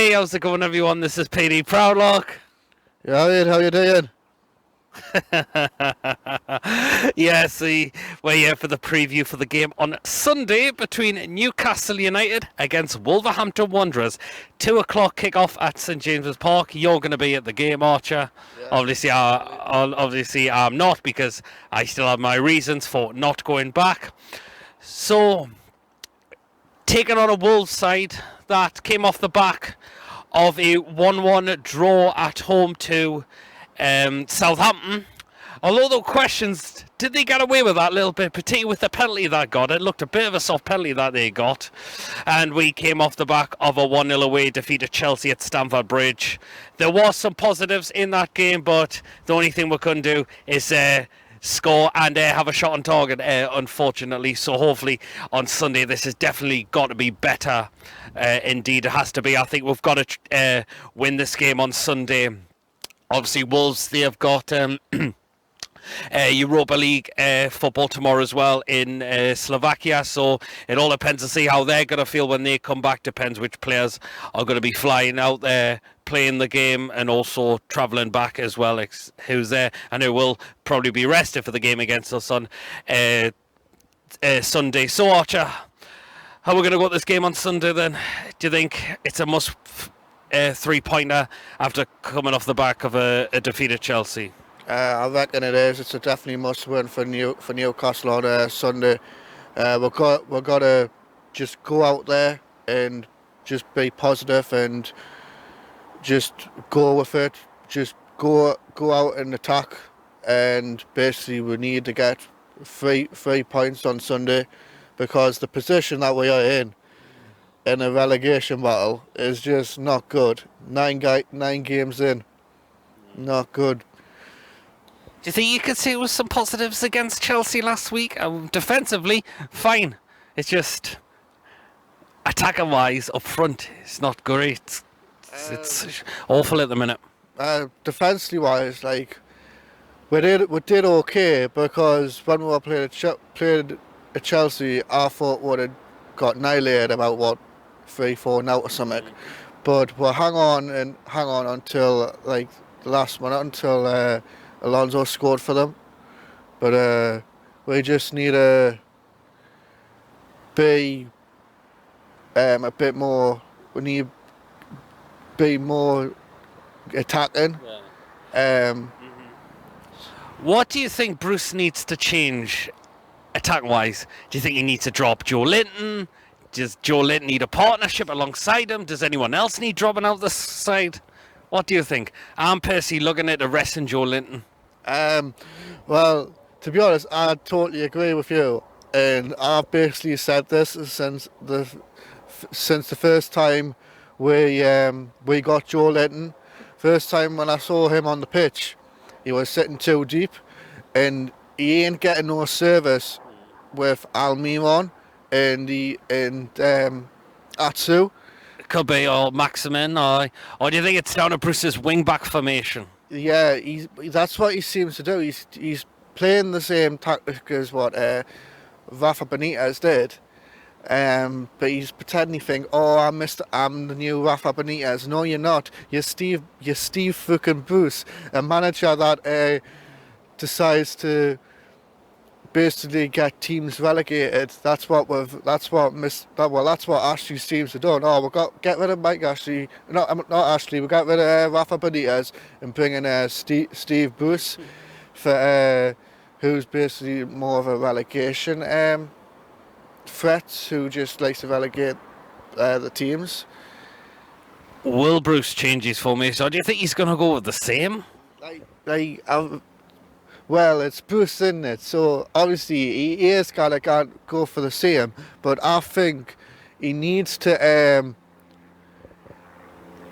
Hey, how's it going, everyone? This is PD Proudlock. Yeah, Ian, how you doing? Yes, we're here for the preview for the game on Sunday between Newcastle United against Wolverhampton Wanderers. 2 o'clock kickoff at St James's Park. You're going to be at the game, Archer. Yeah. Obviously, I'm not, because I still have my reasons for not going back. So, taking on a Wolves side that came off the back of a 1-1 draw at home to Southampton. Although there were questions, did they get away with that a little bit, particularly with the penalty that got? It looked a bit of a soft penalty that they got. And we came off the back of a 1-0 away defeat at Chelsea at Stamford Bridge. There was some positives in that game, but the only thing we couldn't do is score and have a shot on target, unfortunately. So hopefully on Sunday this has definitely got to be better. Indeed, it has to be. I think we've got to win this game on Sunday. Obviously, Wolves, they have got Europa League football tomorrow as well in Slovakia, so it all depends to see how they're going to feel when they come back. Depends which players are going to be flying out there playing the game and also travelling back as well, who's there and who will probably be rested for the game against us on Sunday. So Archer, how are we going to go at this game on Sunday then? Do you think it's a must 3-pointer after coming off the back of a defeat at Chelsea? I reckon it is. It's a definitely must win for Newcastle on Sunday. We've got to just go out there and just be positive and just go with it. Just go out and attack. And basically, we need to get three points on Sunday, because the position that we are in a relegation battle is just not good. 9 games in, not good. Do you think you could see it was some positives against Chelsea last week? Defensively, fine. It's just attacking-wise, up front, it's not great. It's awful at the minute. Defensively-wise, like we did okay, because when we were playing at Chelsea, I thought would have got annihilated about 3-4 now or something. But we'll hang on until like the last minute, until Alonso scored for them. But we just need to be a bit more. We need to be more attacking. Yeah. What do you think Bruce needs to change attack-wise? Do you think he needs to drop Joe Linton? Does Joe Linton need a partnership alongside him? Does anyone else need dropping out the side? What do you think? I'm personally looking at arresting Joe Linton. Well, to be honest, I totally agree with you, and I've basically said this since the first time we got Joe Linton. First time when I saw him on the pitch, he was sitting too deep, and he ain't getting no service with Almiron and Atsu. It could be Maximin, or do you think it's down to Bruce's wing-back formation? Yeah, that's what he seems to do. He's playing the same tactic as what Rafa Benitez did, but he's pretending to think, "Oh, I'm the new Rafa Benitez." No, you're not. You're Steve fucking Bruce, a manager that decides to basically get teams relegated. That's what Ashley seems to do. Oh, we've got get rid of Mike Ashley. Not Ashley. We got rid of Rafa Benitez and bring in Steve Bruce, for who's basically more of a relegation threat, who just likes to relegate the teams. Will Bruce change his formation, or do you think he's going to go with the same? Well, it's Bruce, isn't it? So obviously he is can't go for the same, but I think he needs to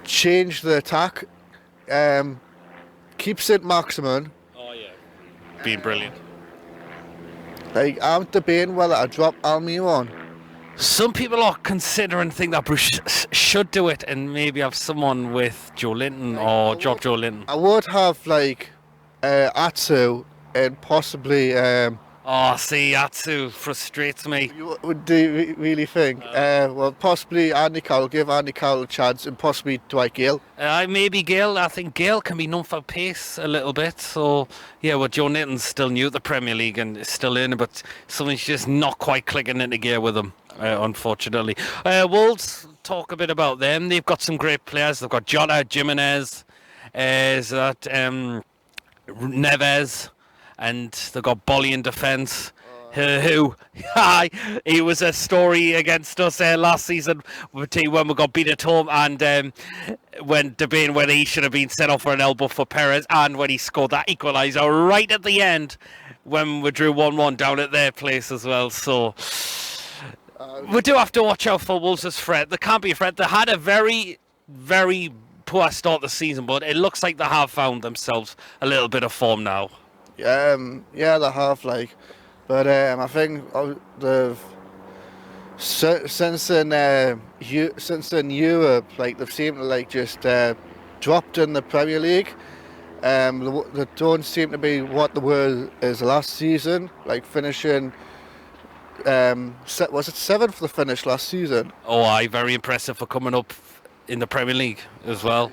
change the attack. Keep Saint-Maximin. Oh yeah, being brilliant. Like, I'm debating whether I drop Almiron. Some people are considering think that Bruce should do it and maybe have someone with Joe Linton or drop Joe Linton. I would have like Atsu and possibly Oh, see, that's who frustrates me. Do you really think? Well, possibly Andy Carroll, give Andy Carroll a chance, and possibly Dwight Gale. Maybe Gale. I think Gale can be known for pace a little bit. So, yeah, well, Joe Nathan's still new at the Premier League and is still in, but something's just not quite clicking into gear with him, unfortunately. Wolves, talk a bit about them. They've got some great players. They've got Jota, Jimenez, is that Neves, and they've got Bolly in defence. Who he was a story against us last season when we got beat at home, and when debating whether he should have been sent off for an elbow for Perez, and when he scored that equaliser right at the end when we drew 1-1 down at their place as well. So we do have to watch out for Wolves' threat. They can't be a threat. They had a very, very poor start the season, but it looks like they have found themselves a little bit of form now. Yeah, they have, like, but I think since in Europe, like, they've seemed to like just dropped in the Premier League. They don't seem to be what they were as last season, like finishing. Was it 7th for the finish last season? Oh, very impressive for coming up in the Premier League as well.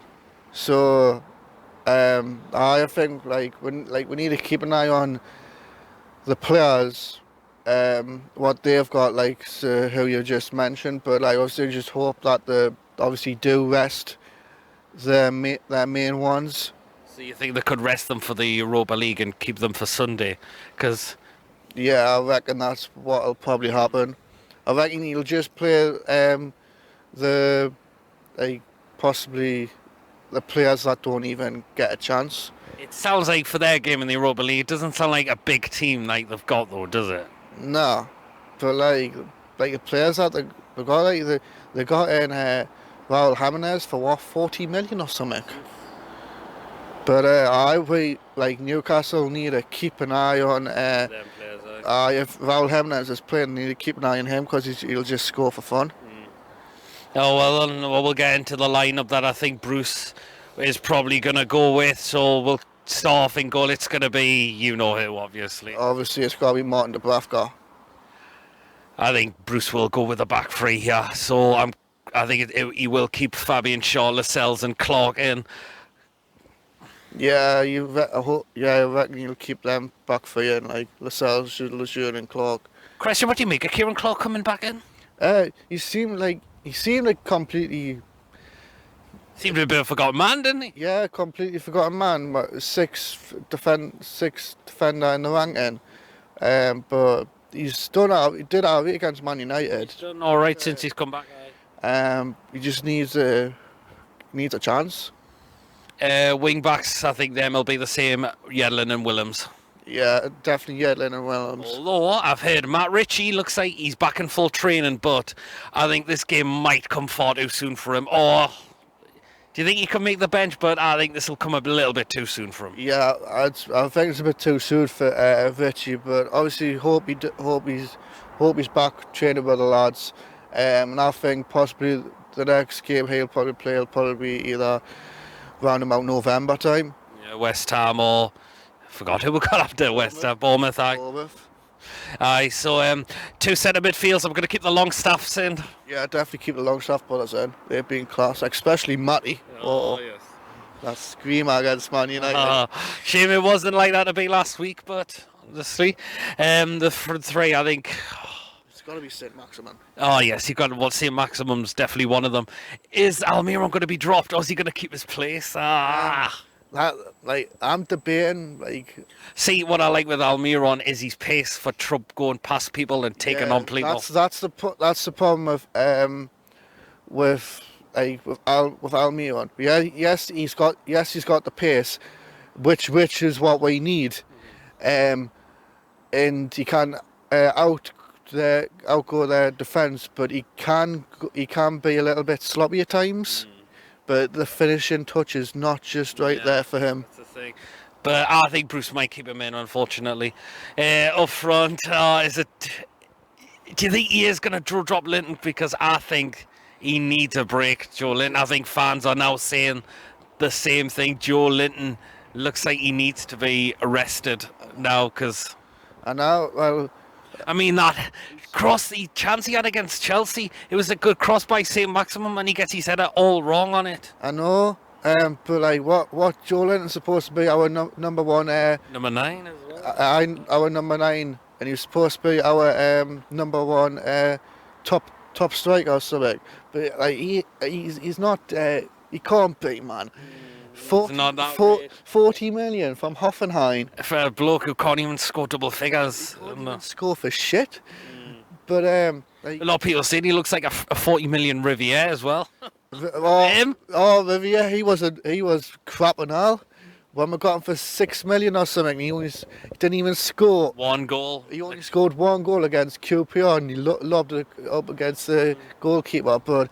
So, I think we need to keep an eye on the players, what they've got, who you just mentioned. But I also just hope that they obviously do rest their main ones. So you think they could rest them for the Europa League and keep them for Sunday? Because yeah, I reckon that's what'll probably happen. I reckon he'll just play possibly the players that don't even get a chance. it sounds like for their game in the Europa League, it doesn't sound like a big team like they've got though, does it? No, but like the players that they got, they got in Raul Jimenez for what, 40 million or something. But Newcastle need to keep an eye on. Them players, If Raul Jimenez is playing, they need to keep an eye on him because he'll just score for fun. Oh well, we'll get into the lineup that I think Bruce is probably going to go with. So we'll start off in goal. It's going to be you know who, obviously. Obviously, it's got to be Martin Dubravka. I think Bruce will go with the back three here. So I think he will keep Fabian Shaw, Lascelles, and Clark in. Yeah, I reckon you'll keep them back for you, and like Lascelles, Lejeune, and Clark. Question: what do you make of Kieran Clark coming back in? He seemed like completely. Seemed to be a bit of a forgotten man, didn't he? Yeah, completely forgotten man. Sixth defender in the ranking, but he did have it against Man United. He's done all right since he's come back. He just needs a chance. Wing backs, I think them will be the same, Yedlin and Willems. Yeah, definitely Yedlin and Willems. Although I've heard Matt Ritchie looks like he's back in full training, but I think this game might come far too soon for him. Or do you think he can make the bench? But I think this will come a little bit too soon for him. Yeah, I think it's a bit too soon for Ritchie, but obviously hope he's back training with the lads. And I think possibly the next game he'll probably be either round about November time. Yeah, West Ham or I forgot who we got after West Ham, Bournemouth. So two centre midfields. I'm going to keep the Longstaffs in. Yeah, definitely keep the Longstaff brothers in. They've been class, especially Matty. Oh yes. That screamer against Man United. Shame it wasn't like that a bit last week, but honestly, the front three, I think. It's got to be Saint-Maximin. Oh yes, Saint-Maximin's definitely one of them. Is Almiron going to be dropped, or is he going to keep his place? I'm debating. See, what I like with Almiron is his pace for going past people and taking on people. That's the problem with Almiron. Yeah, yes, he's got the pace, which is what we need, and he can outgo their defence, but he can be a little bit sloppy at times. But the finishing touch is not just there for him. That's the thing. But I think Bruce might keep him in, unfortunately. Up front, do you think he is going to drop Linton? Because I think he needs a break, Joe Linton. I think fans are now saying the same thing. Joe Linton looks like he needs to be arrested now because... I know. Well, I mean, that cross, the chance he had against Chelsea, it was a good cross by Saint-Maximin, and he gets his header all wrong on it. I know. But like, what Joe Linton's supposed to be our number one. Number 9 as well. Our number 9, and he was supposed to be our number 1 top striker or something. But like, he's not. He can't be, man. Not that rich. 40 million from Hoffenheim. For a bloke who can't even score double figures. Score for shit. But like, A lot of people saying he looks like a 40 million Riviere as well. Him? Riviere, he was crap and all. When we got him for 6 million or something, he didn't even score. 1 goal. He only scored 1 goal against QPR, and he lobbed it up against the goalkeeper. But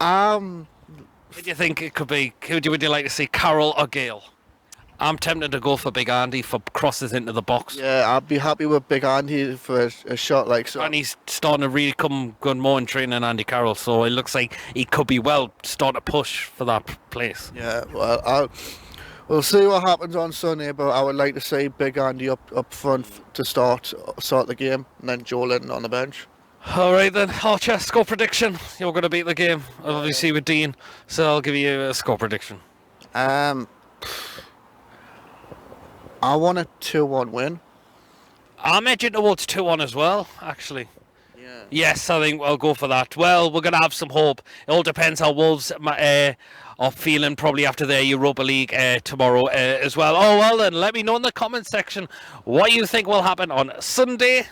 Who do you think it could be? Who would you like to see, Carroll or Gale? I'm tempted to go for Big Andy for crosses into the box. yeah, I'd be happy with Big Andy for a shot like so. And he's starting to really come good more in training than Andy Carroll, so it looks like he could be starting to push for that place. Yeah, well, we'll see what happens on Sunday, but I would like to see Big Andy up front to start the game, and then Joe Linton on the bench. All right then, Archer, score prediction. You're going to beat the game, obviously with Dean, so I'll give you a score prediction. I want a 2-1 win. I'm edging towards 2-1 as well, actually. Yeah. Yes, I think I'll go for that. Well, we're going to have some hope. It all depends how Wolves are feeling probably after their Europa League tomorrow as well. Oh, well then, let me know in the comment section what you think will happen on Sunday,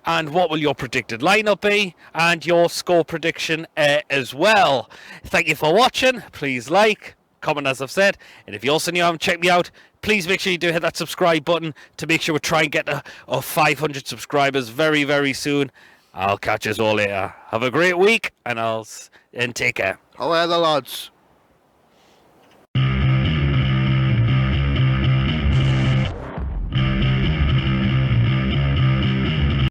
and what will your predicted lineup be, and your score prediction as well. Thank you for watching. Please like, comment as I've said, and if you also haven't checked me out, please make sure you do hit that subscribe button to make sure we try and get to 500 subscribers very, very soon. I'll catch us all later. Have a great week, and take care. How are the lads?